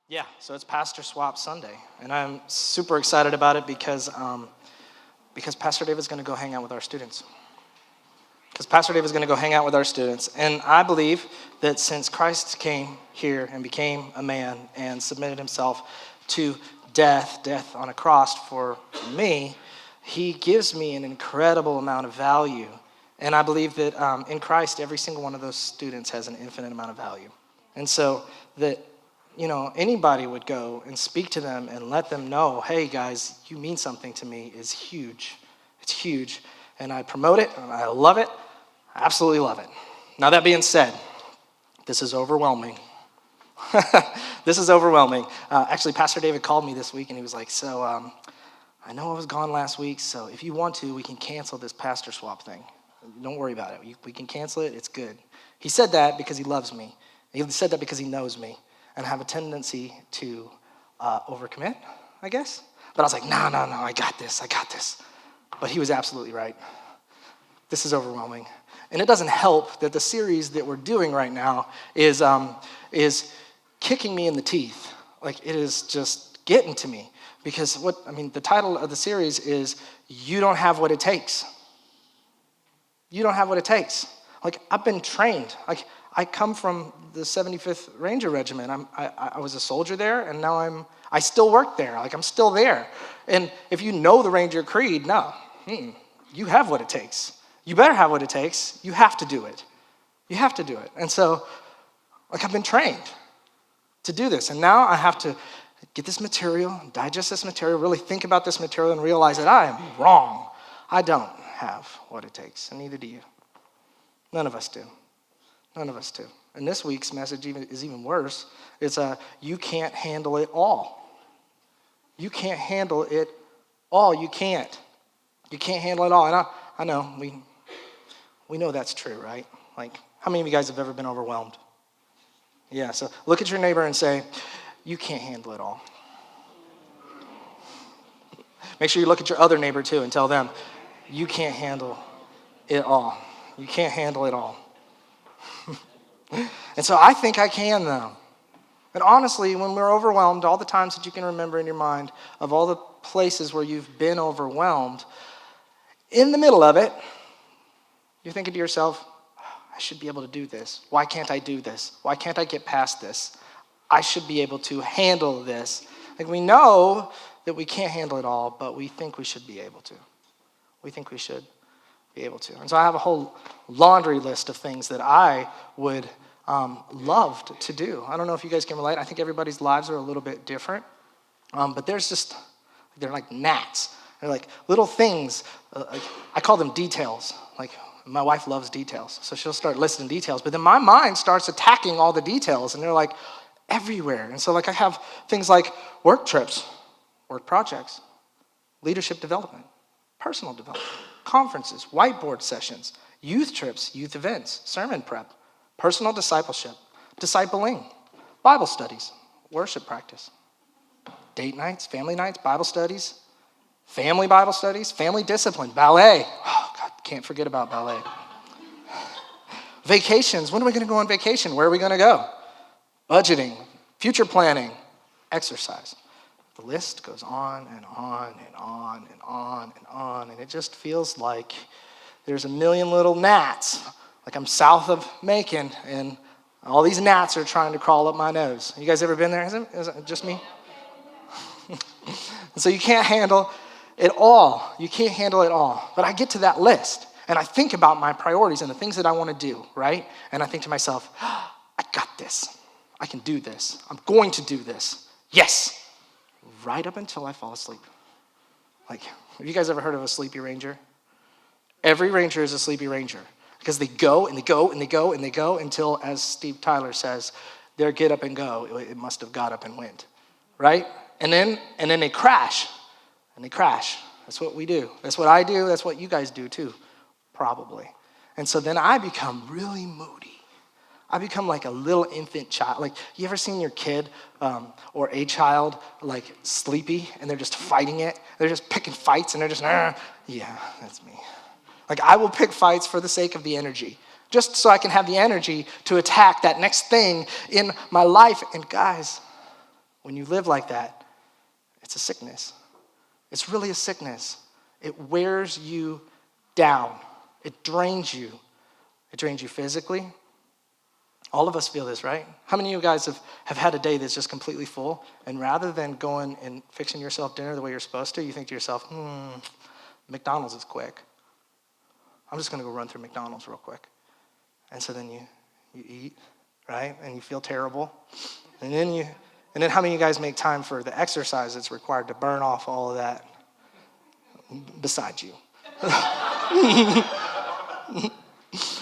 Yeah, so it's Pastor Swap Sunday, and I'm super excited about it because Pastor David's going to go hang out with our students. And I believe that since Christ came here and became a man and submitted himself to death on a cross for me, he gives me an incredible amount of value. And I believe that in Christ, every single one of those students has an infinite amount of value. And so that anybody would go and speak to them and let them know, hey guys, you mean something to me, is huge. It's huge. And I promote it, and I love it. I absolutely love it. Now that being said, this is overwhelming. This is overwhelming. Actually, Pastor David called me this week, and he was like, so I know I was gone last week, so if you want to, we can cancel this pastor swap thing. Don't worry about it. We can cancel it. It's good. He said that because he loves me. He said that because he knows me. And have a tendency to overcommit, I guess. But I was like, no, I got this. But he was absolutely right. This is overwhelming. And it doesn't help that the series that we're doing right now is kicking me in the teeth. Like, it is just getting to me. Because the title of the series is, You Don't Have What It Takes. You don't have what it takes. Like, I've been trained. Like, I come from the 75th Ranger Regiment. I was a soldier there, and now I still work there. Like, I'm still there. And if you know the Ranger Creed, you have what it takes. You better have what it takes. You have to do it. You have to do it. And so, I've been trained to do this. And now I have to get this material, digest this material, really think about this material, and realize that I am wrong. I don't have what it takes, and neither do you. None of us do. None of us do. And this week's message is even worse. It's you can't handle it all. You can't handle it all. You can't. You can't handle it all. And I know, we know that's true, right? Like, how many of you guys have ever been overwhelmed? Yeah, so look at your neighbor and say, you can't handle it all. Make sure you look at your other neighbor too and tell them, you can't handle it all. You can't handle it all. And so I think I can, though. And honestly, when we're overwhelmed, all the times that you can remember in your mind of all the places where you've been overwhelmed, in the middle of it, you're thinking to yourself, I should be able to do this. Why can't I do this? Why can't I get past this? I should be able to handle this. Like, we know that we can't handle it all, but we think we should be able to. We think we should be able to. And so I have a whole laundry list of things that I would love to do. I don't know if you guys can relate. I think everybody's lives are a little bit different. But they're like gnats. They're like little things. I call them details. Like, my wife loves details, so she'll start listing details. But then my mind starts attacking all the details, and they're like everywhere. And so I have things like work trips, work projects, leadership development, personal development, conferences, whiteboard sessions, youth trips, youth events, sermon prep, personal discipleship, discipling, Bible studies, worship practice, date nights, family nights, Bible studies, family Bible studies, family discipline, ballet. Oh, God, can't forget about ballet. Vacations. When are we going to go on vacation? Where are we going to go? Budgeting, future planning, exercise. The list goes on and on and on and on and on, and it just feels like there's a million little gnats. Like, I'm south of Macon, and all these gnats are trying to crawl up my nose. You guys ever been there? Is it just me? And so you can't handle it all. You can't handle it all. But I get to that list, and I think about my priorities and the things that I want to do, right? And I think to myself, I got this. I can do this. I'm going to do this. Yes. Right up until I fall asleep. Like, have you guys ever heard of a sleepy ranger? Every ranger is a sleepy ranger because they go and they go and they go and they go until, as Steve Tyler says, their get up and go, it must have got up and went, right? And then they crash, and they crash. That's what we do. That's what I do. That's what you guys do too, probably. And so then I become really moody. I become like a little infant child. Like, you ever seen your kid or a child like sleepy and they're just fighting it? They're just picking fights and they're just, yeah, that's me. Like, I will pick fights for the sake of the energy, just so I can have the energy to attack that next thing in my life. And guys, When you live like that, it's a sickness. It's really a sickness. It wears you down. It drains you. It drains you physically. All of us feel this, right? How many of you guys have had a day that's just completely full, and rather than going and fixing yourself dinner the way you're supposed to, you think to yourself, McDonald's is quick. I'm just going to go run through McDonald's real quick. And so then you eat, right? And you feel terrible. And then how many of you guys make time for the exercise that's required to burn off all of that besides you?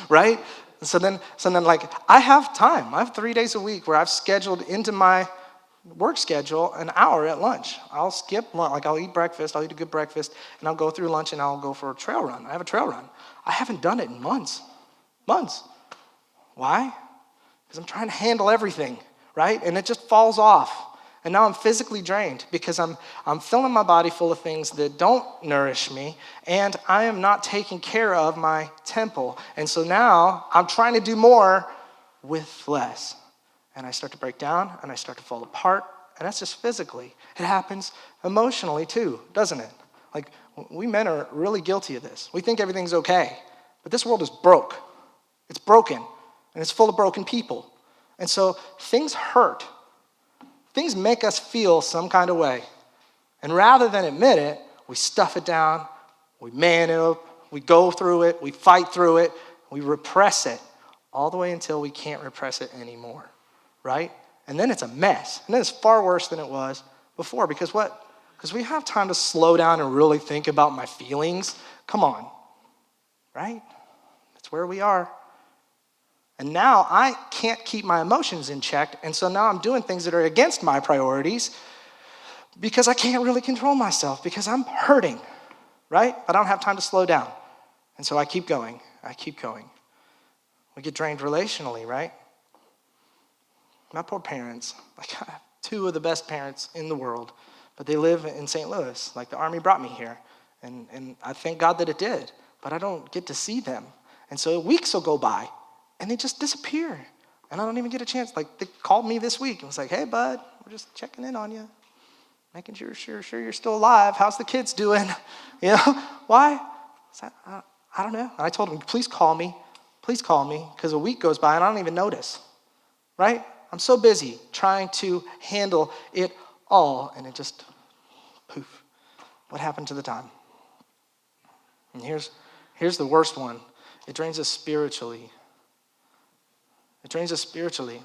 Right? So then like, I have time. I have 3 days a week where I've scheduled into my work schedule an hour at lunch. I'll skip lunch, like I'll eat breakfast, I'll eat a good breakfast, and I'll go through lunch and I'll go for a trail run. I have a trail run. I haven't done it in months. Why? Because I'm trying to handle everything, right? And it just falls off. And now I'm physically drained because I'm filling my body full of things that don't nourish me, and I am not taking care of my temple. And so now I'm trying to do more with less. And I start to break down, and I start to fall apart, and that's just physically. It happens emotionally too, doesn't it? Like, we men are really guilty of this. We think everything's okay, but this world is broke. It's broken, and it's full of broken people. And so things hurt. Things make us feel some kind of way. And rather than admit it, we stuff it down, we man it up, we go through it, we fight through it, we repress it, all the way until we can't repress it anymore, right? And then it's a mess. And then it's far worse than it was before. Because what? Because we have time to slow down and really think about my feelings. Come on, right? That's where we are. And now I can't keep my emotions in check, and so now I'm doing things that are against my priorities because I can't really control myself because I'm hurting, right? But I don't have time to slow down. And so I keep going. We get drained relationally, right? My poor parents, like I have two of the best parents in the world, but they live in St. Louis. Like the Army brought me here, and I thank God that it did, but I don't get to see them. And so weeks will go by, and they just disappear. And I don't even get a chance. Like, they called me this week and was like, hey, bud, we're just checking in on you. Making sure you're still alive. How's the kids doing? You know, why? I don't know. And I told them, please call me, because a week goes by and I don't even notice, right? I'm so busy trying to handle it all, and it just, poof. What happened to the time? And here's the worst one. It drains us spiritually.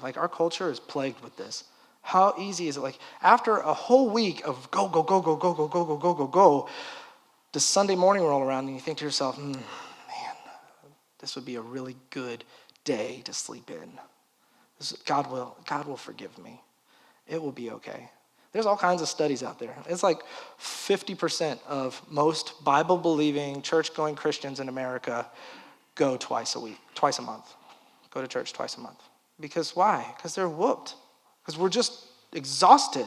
Like, our culture is plagued with this. How easy is it? Like, after a whole week of go, does Sunday morning roll around and you think to yourself, man, this would be a really good day to sleep in. God will forgive me. It will be okay. There's all kinds of studies out there. It's like 50% of most Bible-believing, church-going Christians in America go twice a month. Go to church twice a month. Because why? Because they're whooped. Because we're just exhausted,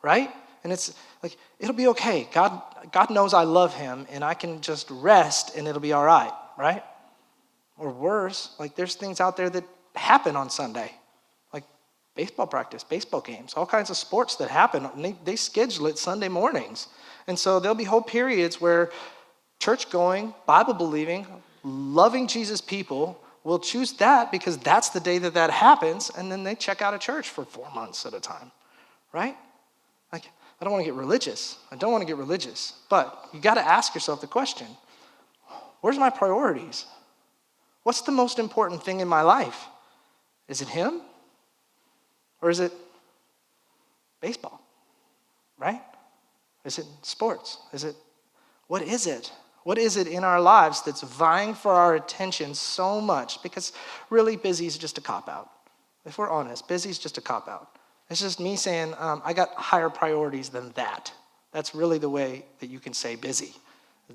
right? And it's like, it'll be okay. God knows I love him, and I can just rest, and it'll be all right? Or worse, like, there's things out there that happen on Sunday. Like baseball practice, baseball games, all kinds of sports that happen. And they schedule it Sunday mornings. And so there'll be whole periods where church-going, Bible-believing, loving Jesus people will choose that because that's the day that happens, and then they check out of church for 4 months at a time, right? Like, I don't want to get religious, but you got to ask yourself the question, where's my priorities? What's the most important thing in my life? Is it him? Or is it baseball, right? Is it sports? What is it? What is it in our lives that's vying for our attention so much? Because really, busy is just a cop-out. If we're honest, busy is just a cop-out. It's just me saying, I got higher priorities than that. That's really the way that you can say busy.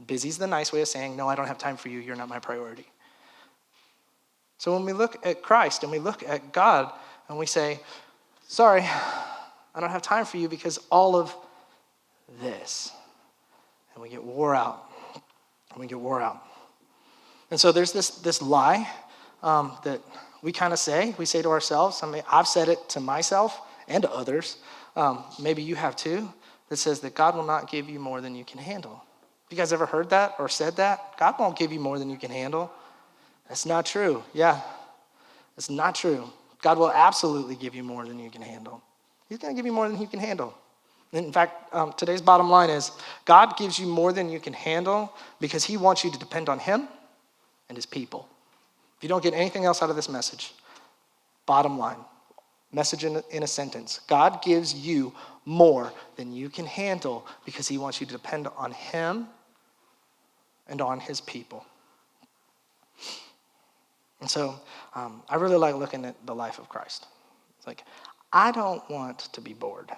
Busy is the nice way of saying, no, I don't have time for you. You're not my priority. So when we look at Christ and we look at God and we say, sorry, I don't have time for you because all of this. And we get wore out. And so there's this lie that we kind of say. We say to ourselves, I've said it to myself and to others. maybe you have too, that says that God will not give you more than you can handle. You guys ever heard that or said that? God won't give you more than you can handle. That's not true. Yeah, it's not true. God will absolutely give you more than you can handle. He's going to give you more than you can handle. In fact, today's bottom line is God gives you more than you can handle because he wants you to depend on him and his people. If you don't get anything else out of this message, bottom line, message in a sentence, God gives you more than you can handle because he wants you to depend on him and on his people. And so I really like looking at the life of Christ. It's like, I don't want to be bored.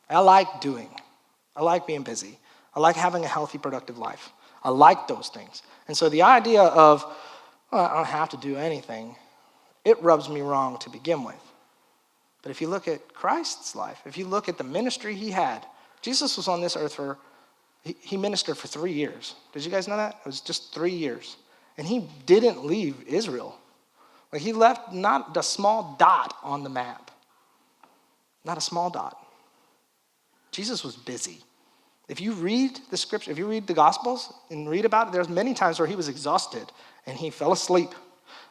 I like doing. I like being busy. I like having a healthy, productive life. I like those things. And so the idea of, well, I don't have to do anything, it rubs me wrong to begin with. But if you look at Christ's life, if you look at the ministry he had, Jesus was on this earth he ministered for 3 years. Did you guys know that? It was just 3 years. And he didn't leave Israel. Like, he left not a small dot on the map. Not a small dot. Jesus was busy. If you read the scripture, if you read the Gospels and read about it, there's many times where he was exhausted and he fell asleep.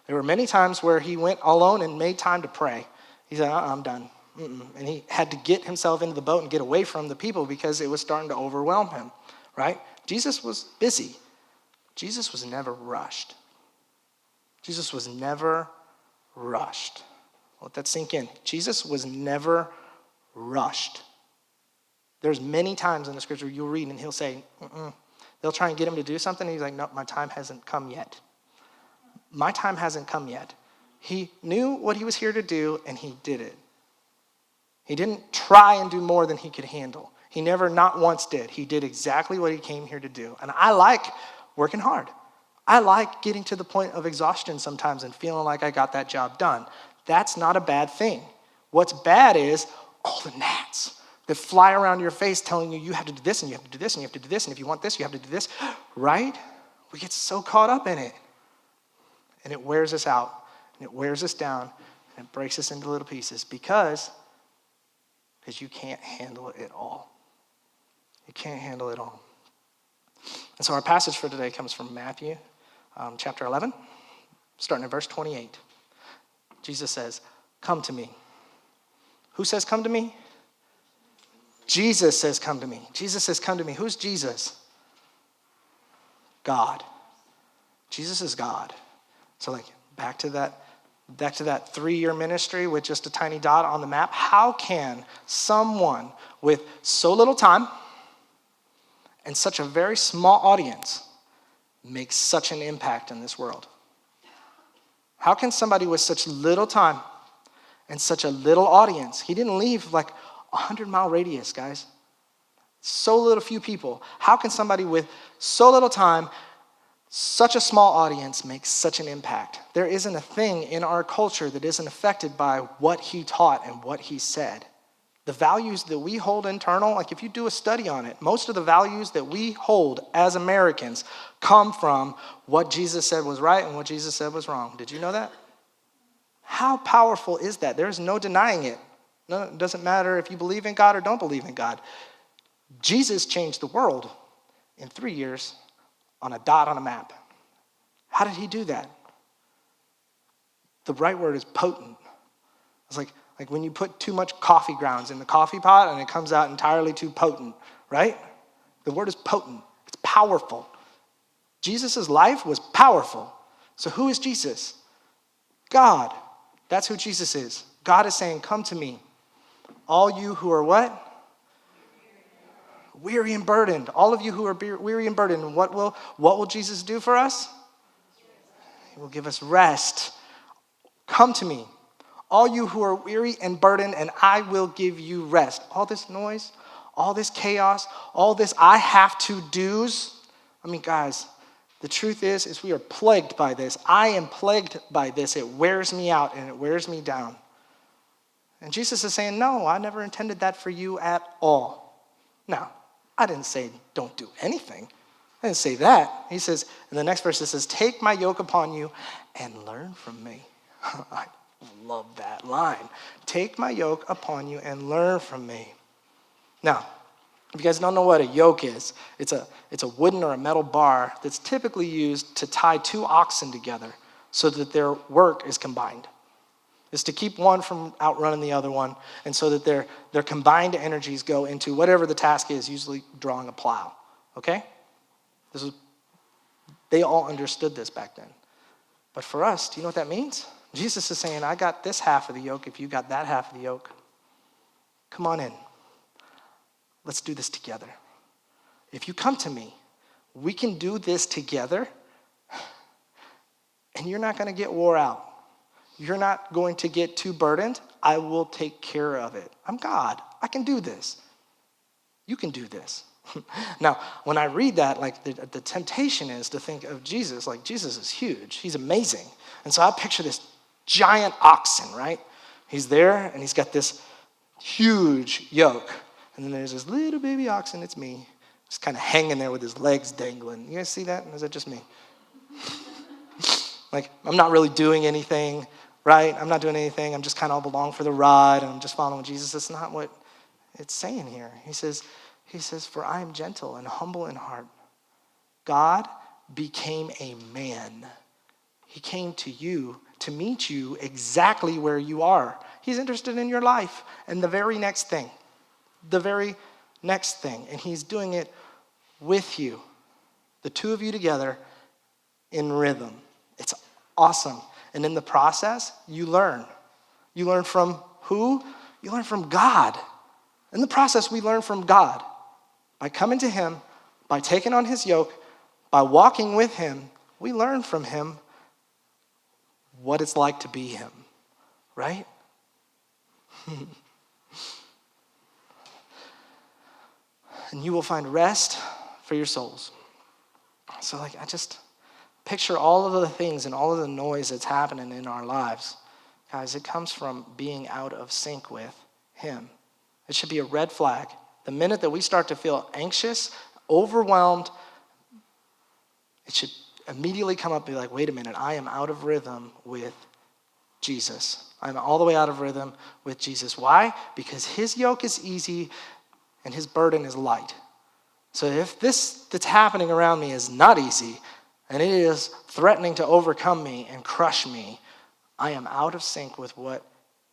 There were many times where he went alone and made time to pray. He said, I'm done. And he had to get himself into the boat and get away from the people because it was starting to overwhelm him, right? Jesus was busy. Jesus was never rushed. Jesus was never rushed. Let that sink in. Jesus was never rushed. There's many times in the scripture you'll read and he'll say, they'll try and get him to do something. And he's like, no, my time hasn't come yet. My time hasn't come yet. He knew what he was here to do, and he did it. He didn't try and do more than he could handle. He never not once did. He did exactly what he came here to do. And I like working hard. I like getting to the point of exhaustion sometimes and feeling like I got that job done. That's not a bad thing. What's bad is all the gnats that fly around your face telling you have to do this, and you have to do this, and you have to do this, and if you want this, you have to do this, right? We get so caught up in it. And it wears us out. And it wears us down, and it breaks us into little pieces because you can't handle it all. You can't handle it all. And so our passage for today comes from Matthew chapter 11, starting in verse 28. Jesus says, come to me. Who says come to me? Jesus says come to me. Jesus says come to me. Who's Jesus? God. Jesus is God. So back to that 3-year ministry with just a tiny dot on the map. How can someone with so little time and such a very small audience make such an impact in this world? How can somebody with such little time and such a little audience, he didn't leave like 100-mile radius, guys. So little few people. How can somebody with so little time, such a small audience, make such an impact? There isn't a thing in our culture that isn't affected by what he taught and what he said. The values that we hold internal, like if you do a study on it, most of the values that we hold as Americans come from what Jesus said was right and what Jesus said was wrong. Did you know that? How powerful is that? There's no denying it. No, it doesn't matter if you believe in God or don't believe in God. Jesus changed the world in 3 years on a dot on a map. How did he do that? The right word is potent. It's like when you put too much coffee grounds in the coffee pot and it comes out entirely too potent, right? The word is potent. It's powerful. Jesus' life was powerful. So who is Jesus? God. That's who Jesus is. God is saying, come to me. All you who are what? Weary and burdened. All of you who are weary and burdened. And what will Jesus do for us? He will give us rest. Come to me. All you who are weary and burdened, and I will give you rest. All this noise, all this chaos, all this I have to do's. I mean, guys, the truth is we are plagued by this. I am plagued by this. It wears me out and it wears me down. And Jesus is saying, no, I never intended that for you at all. Now, I didn't say don't do anything. I didn't say that. He says, in the next verse, it says, take my yoke upon you and learn from me. Love that line. Take my yoke upon you and learn from me. Now, if you guys don't know what a yoke is, it's a wooden or a metal bar that's typically used to tie two oxen together so that their work is combined. It's to keep one from outrunning the other one, and so that their combined energies go into whatever the task is, usually drawing a plow. Okay? They all understood this back then. But for us, do you know what that means? Jesus is saying, I got this half of the yoke if you got that half of the yoke. Come on in. Let's do this together. If you come to me, we can do this together, and you're not going to get wore out. You're not going to get too burdened. I will take care of it. I'm God. I can do this. You can do this. Now, when I read that, like the temptation is to think of Jesus, like Jesus is huge. He's amazing. And so I picture this giant oxen, right? He's there, and he's got this huge yoke. And then there's this little baby oxen, it's me, just kind of hanging there with his legs dangling. You guys see that? Or is that just me? Like, I'm not really doing anything, right? I'm not doing anything. I'm just kind of along for the ride, and I'm just following Jesus. That's not what it's saying here. He says, for I am gentle and humble in heart. God became a man. He came to you to meet you exactly where you are. He's interested in your life and the very next thing. The very next thing. And he's doing it with you. The two of you together in rhythm. It's awesome. And in the process, you learn. You learn from who? You learn from God. In the process, we learn from God. By coming to him, by taking on his yoke, by walking with him, we learn from him what it's like to be him. Right? And you will find rest for your souls. So I just picture all of the things and all of the noise that's happening in our lives. Guys, it comes from being out of sync with him. It should be a red flag. The minute that we start to feel anxious, overwhelmed, it should immediately come up and be like, wait a minute, I am out of rhythm with Jesus. I'm all the way out of rhythm with Jesus. Why? Because his yoke is easy and his burden is light. So if this that's happening around me is not easy, and it is threatening to overcome me and crush me, I am out of sync with what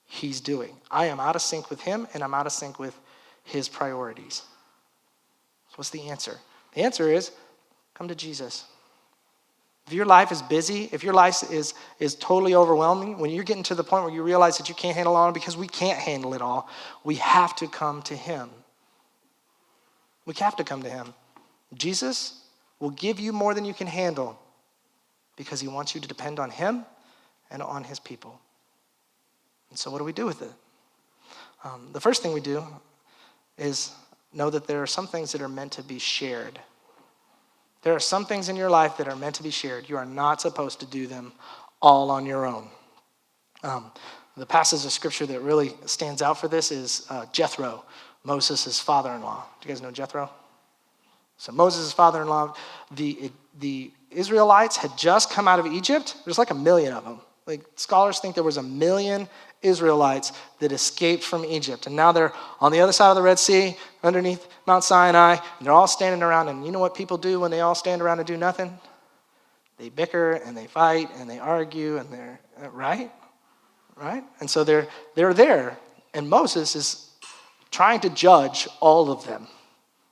he's doing. I am out of sync with him, and I'm out of sync with his priorities. So what's the answer? The answer is, come to Jesus. If your life is busy, if your life is totally overwhelming, when you're getting to the point where you realize that you can't handle it all, because we can't handle it all, we have to come to him. We have to come to him. Jesus will give you more than you can handle because he wants you to depend on him and on his people. And so what do we do with it? The first thing we do is know that there are some things that are meant to be shared. There are some things in your life that are meant to be shared. You are not supposed to do them all on your own. The passage of scripture that really stands out for this is Jethro, Moses' father-in-law. Do you guys know Jethro? So Moses' father-in-law, the Israelites had just come out of Egypt. There's like 1 million of them. Like, scholars think there was 1 million Israelites that escaped from Egypt. And now they're on the other side of the Red Sea, underneath Mount Sinai, and they're all standing around. And you know what people do when they all stand around and do nothing? They bicker and they fight and they argue and they're, right? Right? And so they're there. And Moses is trying to judge all of them.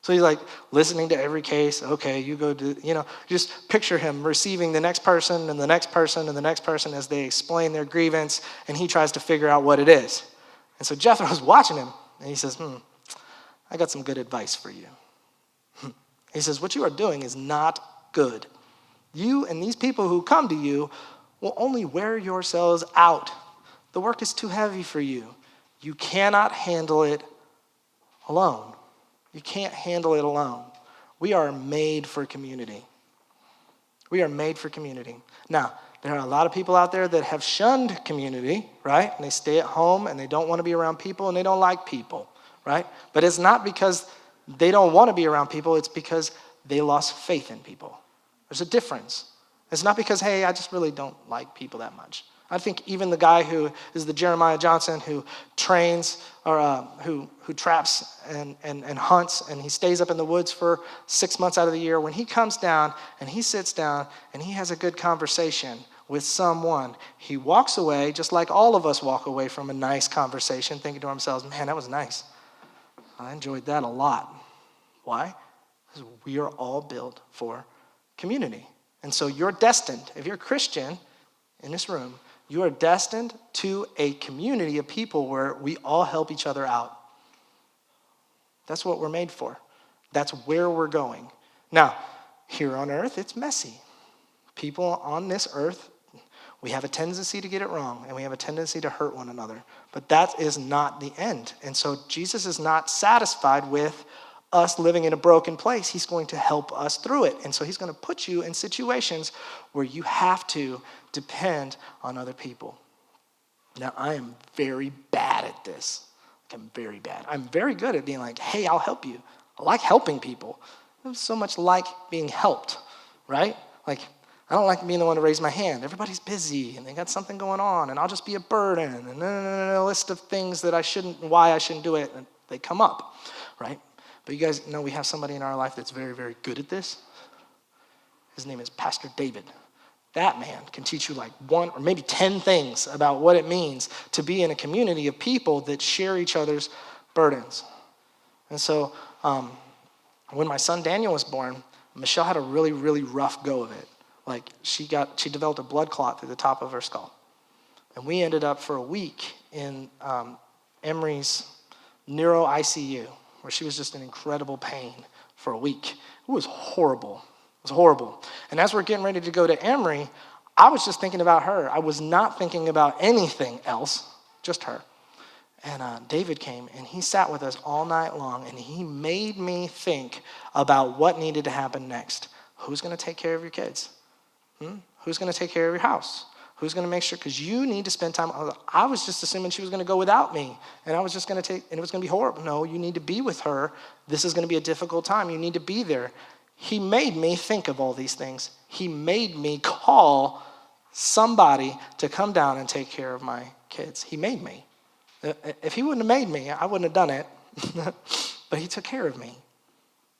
So he's like listening to every case. Okay, you go do, just picture him receiving the next person and the next person and the next person as they explain their grievance, and he tries to figure out what it is. And so Jethro's watching him, and he says, I got some good advice for you. He says, what you are doing is not good. You and these people who come to you will only wear yourselves out. The work is too heavy for you. You cannot handle it alone. You can't handle it alone. We are made for community. We are made for community. Now, there are a lot of people out there that have shunned community, right? And they stay at home and they don't want to be around people and they don't like people, right? But it's not because they don't want to be around people. It's because they lost faith in people. There's a difference. It's not because, hey, I just really don't like people that much. I think even the guy who is the Jeremiah Johnson who trains or who traps and hunts, and he stays up in the woods for 6 months out of the year, when he comes down and he sits down and he has a good conversation with someone, he walks away just like all of us walk away from a nice conversation thinking to ourselves, man, that was nice. I enjoyed that a lot. Why? Because we are all built for community. And so you're destined, if you're a Christian in this room, you are destined to a community of people where we all help each other out. That's what we're made for. That's where we're going. Now, here on earth, it's messy. People on this earth, we have a tendency to get it wrong, and we have a tendency to hurt one another. But that is not the end. And so Jesus is not satisfied with us living in a broken place. He's going to help us through it. And so he's going to put you in situations where you have to depend on other people. Now, I am very bad at this. I'm very bad. I'm very good at being like, hey, I'll help you. I like helping people. I don't so much like being helped, right? Like, I don't like being the one to raise my hand. Everybody's busy and they got something going on, and I'll just be a burden, and a list of things that why I shouldn't do it, and they come up, right? But you guys know we have somebody in our life that's very, very good at this. His name is Pastor David. That man can teach you like 1 or maybe 10 things about what it means to be in a community of people that share each other's burdens. And so when my son Daniel was born, Michelle had a really, really rough go of it. Like she developed a blood clot through the top of her skull. And we ended up for a week in Emory's neuro ICU, where she was just in incredible pain for a week. It was horrible. It was horrible. And as we're getting ready to go to Emory, I was just thinking about her. I was not thinking about anything else, just her. And David came, and he sat with us all night long, and he made me think about what needed to happen next. Who's going to take care of your kids? Who's going to take care of your house? Who's going to make sure? Because you need to spend time. I was just assuming she was going to go without me, and I was just going to and it was going to be horrible. No, you need to be with her. This is going to be a difficult time. You need to be there. He made me think of all these things. He made me call somebody to come down and take care of my kids. He made me. If he wouldn't have made me, I wouldn't have done it. But he took care of me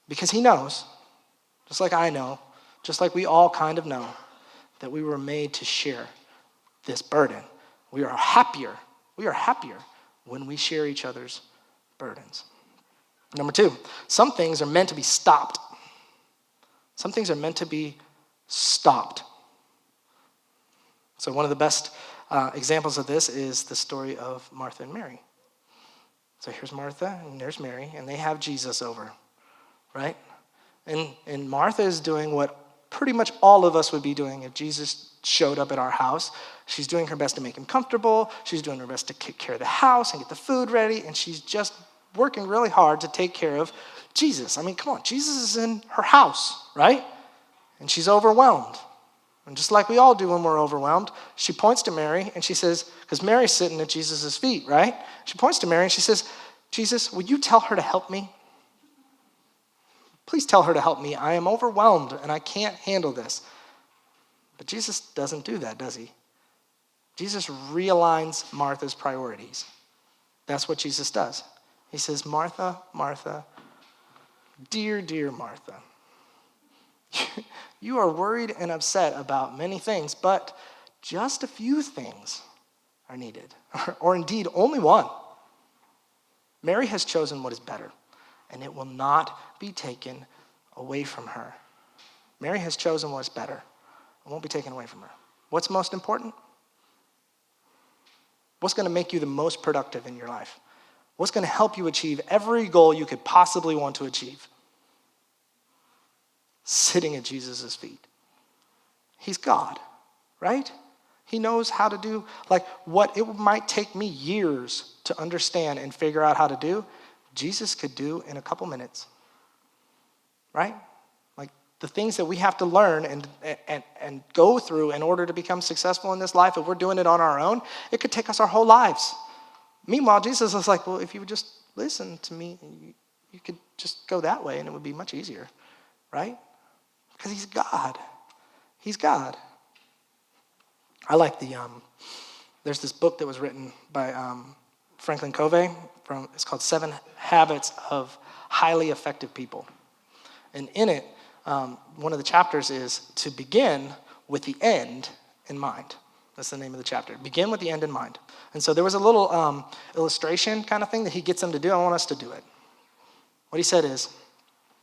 because he knows, just like I know, just like we all kind of know, that we were made to share this burden. We are happier when we share each other's burdens. Number 2, some things are meant to be stopped. Some things are meant to be stopped. So one of the best examples of this is the story of Martha and Mary. So here's Martha and there's Mary, and they have Jesus over, right? And Martha is doing what pretty much all of us would be doing if Jesus showed up at our house. She's doing her best to make him comfortable. She's doing her best to take care of the house and get the food ready, and she's just working really hard to take care of Jesus. I mean, come on, Jesus is in her house, right? And she's overwhelmed. And just like we all do when we're overwhelmed, she points to Mary and she says, because Mary's sitting at Jesus' feet, right? She points to Mary and she says, Jesus, will you tell her to help me? Please tell her to help me. I am overwhelmed and I can't handle this. But Jesus doesn't do that, does he? Jesus realigns Martha's priorities. That's what Jesus does. He says, Martha, Martha, dear, dear Martha, you are worried and upset about many things, but just a few things are needed, or indeed only one. Mary has chosen what is better, and it will not be taken away from her. Mary has chosen what's better. It won't be taken away from her. What's most important? What's going to make you the most productive in your life? What's going to help you achieve every goal you could possibly want to achieve? Sitting at Jesus' feet. He's God, right? He knows how to do, like what it might take me years to understand and figure out how to do, Jesus could do in a couple minutes, right? Like the things that we have to learn and go through in order to become successful in this life, if we're doing it on our own, it could take us our whole lives. Meanwhile, Jesus was like, well, if you would just listen to me, you could just go that way and it would be much easier, right? Because he's God. He's God. I like there's this book that was written by Franklin Covey. It's called 7 Habits of Highly Effective People. And in it, one of the chapters is to begin with the end in mind. That's the name of the chapter. Begin with the end in mind. And so there was a little illustration kind of thing that he gets them to do. I want us to do it. What he said is,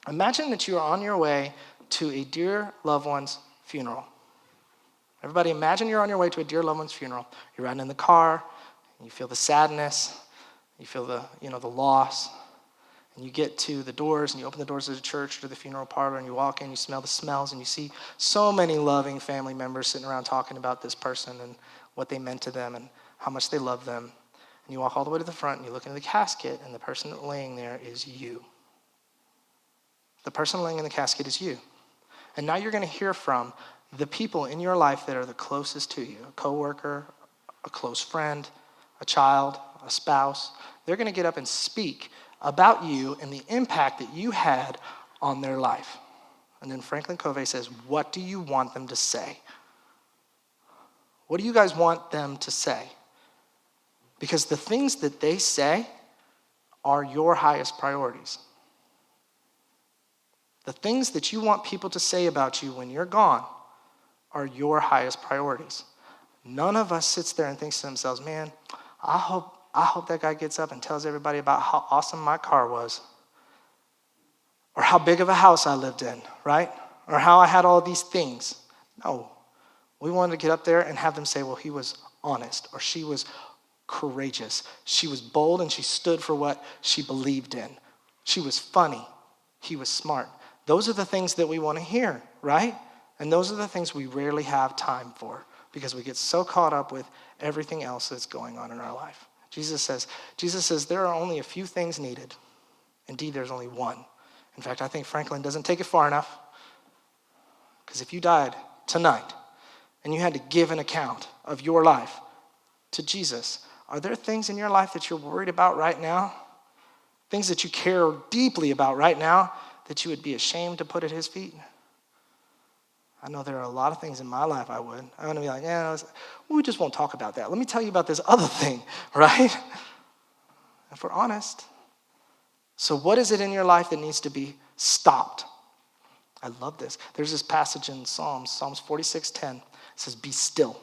imagine that you are on your way to a dear loved one's funeral. Everybody, imagine you're on your way to a dear loved one's funeral. You're riding in the car, and you feel the sadness, you feel the loss, and you get to the doors, and you open the doors of the church or to the funeral parlor, and you walk in, you smell the smells, and you see so many loving family members sitting around talking about this person and what they meant to them and how much they love them. And you walk all the way to the front, and you look into the casket, and the person laying there is you. The person laying in the casket is you. And now you're going to hear from the people in your life that are the closest to you, a coworker, a close friend, a child, a spouse. They're going to get up and speak about you and the impact that you had on their life. And then Franklin Covey says, what do you want them to say? What do you guys want them to say? Because the things that they say are your highest priorities. The things that you want people to say about you when you're gone are your highest priorities. None of us sits there and thinks to themselves, man, I hope that guy gets up and tells everybody about how awesome my car was, or how big of a house I lived in, right? Or how I had all these things. No. We wanted to get up there and have them say, well, he was honest, or she was courageous. She was bold and she stood for what she believed in. She was funny. He was smart. Those are the things that we want to hear, right? And those are the things we rarely have time for because we get so caught up with everything else that's going on in our life. Jesus says there are only a few things needed. Indeed, there's only one. In fact, I think Franklin doesn't take it far enough, because if you died tonight and you had to give an account of your life to Jesus, are there things in your life that you're worried about right now? Things that you care deeply about right now that you would be ashamed to put at his feet? I know there are a lot of things in my life I want to be like, we just won't talk about that. Let me tell you about this other thing, right? If we're honest. So what is it in your life that needs to be stopped? I love this. There's this passage in Psalms 46:10. It says, be still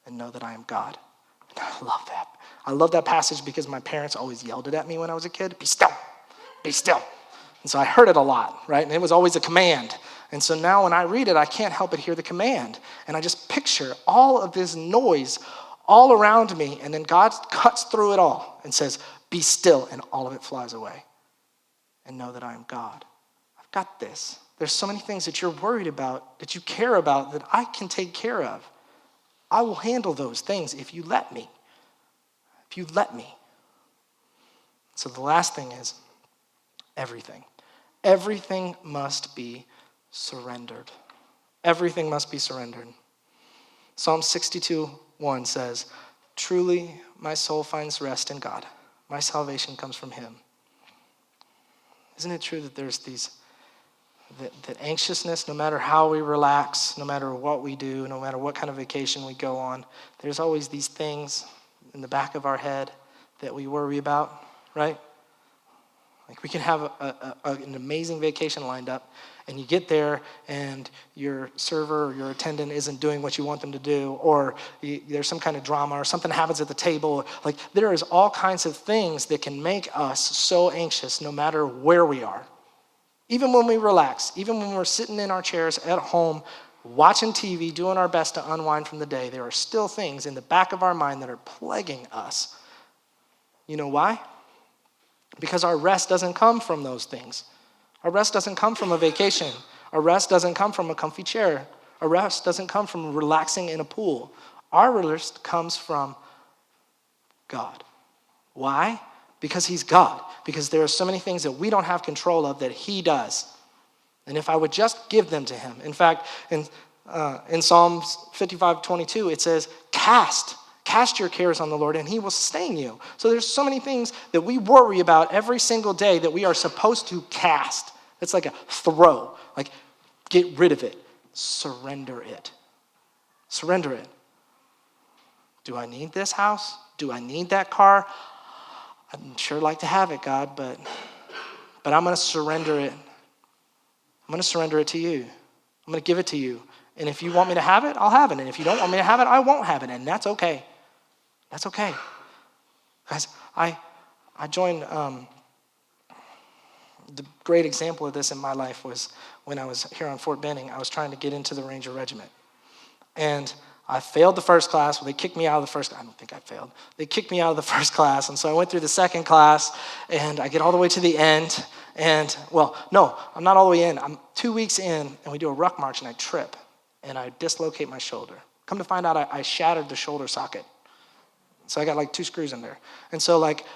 and know that I am God. And I love that. I love that passage because my parents always yelled it at me when I was a kid. Be still. Be still. And so I heard it a lot, right? And it was always a command. And so now when I read it, I can't help but hear the command. And I just picture all of this noise all around me. And then God cuts through it all and says, be still. And all of it flies away. And know that I am God. I've got this. There's so many things that you're worried about, that you care about, that I can take care of. I will handle those things if you let me. If you let me. So the last thing is everything. Everything must be surrendered. Everything must be surrendered. Psalm 62:1 says, truly my soul finds rest in God. My salvation comes from him. Isn't it true that there's that anxiousness, no matter how we relax, no matter what we do, no matter what kind of vacation we go on, there's always these things in the back of our head that we worry about, right? Like we can have an amazing vacation lined up, and you get there and your server or your attendant isn't doing what you want them to do, or there's some kind of drama or something happens at the table. Like there is all kinds of things that can make us so anxious no matter where we are. Even when we relax, even when we're sitting in our chairs at home, watching TV, doing our best to unwind from the day, there are still things in the back of our mind that are plaguing us. You know why? Because our rest doesn't come from those things. Our rest doesn't come from a vacation. Our rest doesn't come from a comfy chair. Our rest doesn't come from relaxing in a pool. Our rest comes from God. Why? Because he's God. Because there are so many things that we don't have control of that he does. And if I would just give them to him. In fact, in Psalms 55:22, it says, Cast your cares on the Lord and he will sustain you. So there's so many things that we worry about every single day that we are supposed to cast. It's like a throw. Like, get rid of it. Surrender it. Surrender it. Do I need this house? Do I need that car? I'd sure like to have it, God, but I'm going to surrender it. I'm going to surrender it to you. I'm going to give it to you. And if you want me to have it, I'll have it. And if you don't want me to have it, I won't have it. And that's okay. That's okay. Guys, I joined, the great example of this in my life was when I was here on Fort Benning. I was trying to get into the Ranger Regiment. And I failed the first class. Well, they kicked me out of the first. I don't think I failed. They kicked me out of the first class. And so I went through the second class, and I get all the way to the end. And, well, no, I'm not all the way in. I'm 2 weeks in, and we do a ruck march, and I trip, and I dislocate my shoulder. Come to find out, I shattered the shoulder socket. So I got like 2 screws in there. And so, like,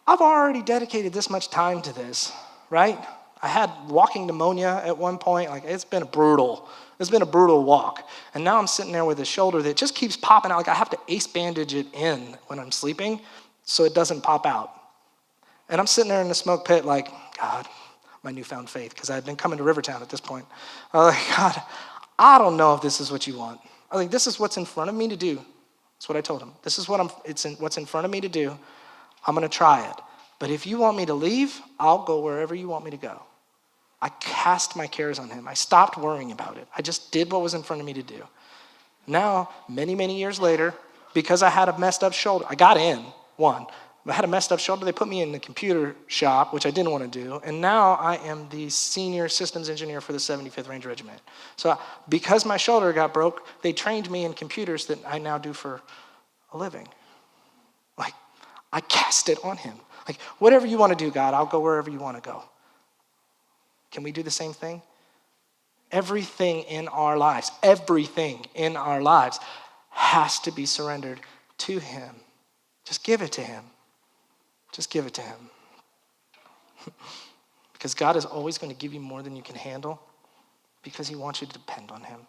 I've already dedicated this much time to this, right? I had walking pneumonia at one point. Like, it's been a brutal walk. And now I'm sitting there with a shoulder that just keeps popping out. Like, I have to ace bandage it in when I'm sleeping so it doesn't pop out. And I'm sitting there in the smoke pit like, God, my newfound faith, because I had been coming to Rivertown at this point. I was like, God, I don't know if this is what you want. I was like, this is what's in front of me to do. That's what I told him. This is what's in front of me to do. I'm going to try it. But if you want me to leave, I'll go wherever you want me to go. I cast my cares on him. I stopped worrying about it. I just did what was in front of me to do. Now, many, many years later, because I had a messed up shoulder, I got in, one. I had a messed up shoulder. They put me in the computer shop, which I didn't want to do. And now I am the senior systems engineer for the 75th Ranger Regiment. So because my shoulder got broke, they trained me in computers that I now do for a living. Like, I cast it on him. Like, whatever you want to do, God, I'll go wherever you want to go. Can we do the same thing? Everything in our lives has to be surrendered to him. Just give it to him. Just give it to him. Because God is always going to give you more than you can handle because he wants you to depend on him.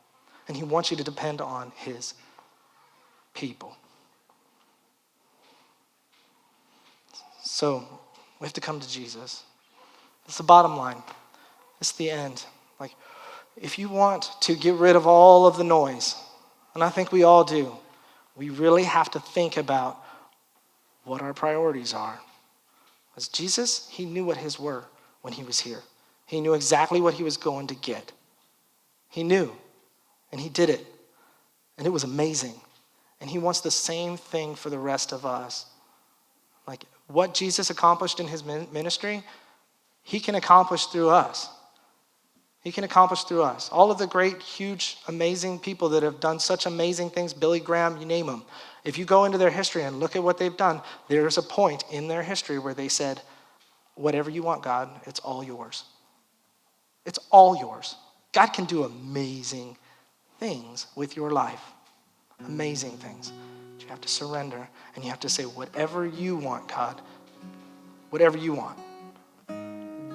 And he wants you to depend on his people. So we have to come to Jesus. That's the bottom line. It's the end. Like, if you want to get rid of all of the noise, and I think we all do, we really have to think about what our priorities are. Because Jesus, he knew what his were when he was here. He knew exactly what he was going to get. He knew, and he did it. And it was amazing. And he wants the same thing for the rest of us. Like, what Jesus accomplished in his ministry, he can accomplish through us. He can accomplish through us. All of the great, huge, amazing people that have done such amazing things, Billy Graham, you name them. If you go into their history and look at what they've done, there's a point in their history where they said, whatever you want, God, it's all yours. It's all yours. God can do amazing things with your life. Amazing things. But you have to surrender, and you have to say, whatever you want, God, whatever you want.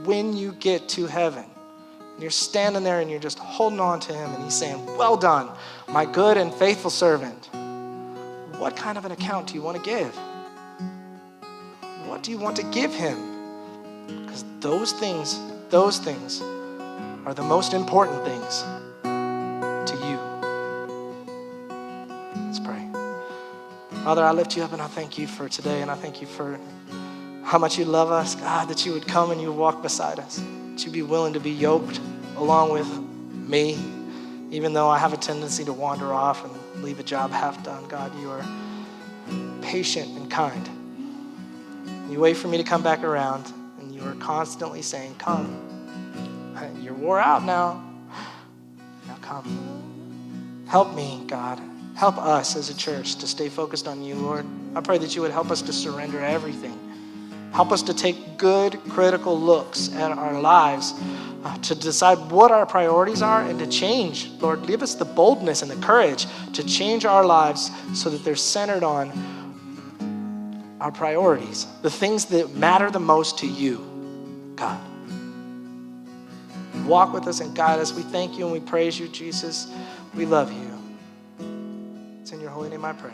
When you get to heaven, and you're standing there and you're just holding on to him, and he's saying, well done, my good and faithful servant. What kind of an account do you want to give? What do you want to give him? Because those things are the most important things to you. Let's pray. Father, I lift you up and I thank you for today, and I thank you for how much you love us, God, that you would come and you would walk beside us, that you'd be willing to be yoked along with me, even though I have a tendency to wander off and leave a job half done. God, you are patient and kind. You wait for me to come back around, and you are constantly saying, come. You're wore out now. Now come. Help me, God. Help us as a church to stay focused on you, Lord. I pray that you would help us to surrender everything. Help us to take good, critical looks at our lives, to decide what our priorities are and to change. Lord, give us the boldness and the courage to change our lives so that they're centered on our priorities, the things that matter the most to you, God. Walk with us and guide us. We thank you and we praise you, Jesus. We love you. It's in your holy name I pray.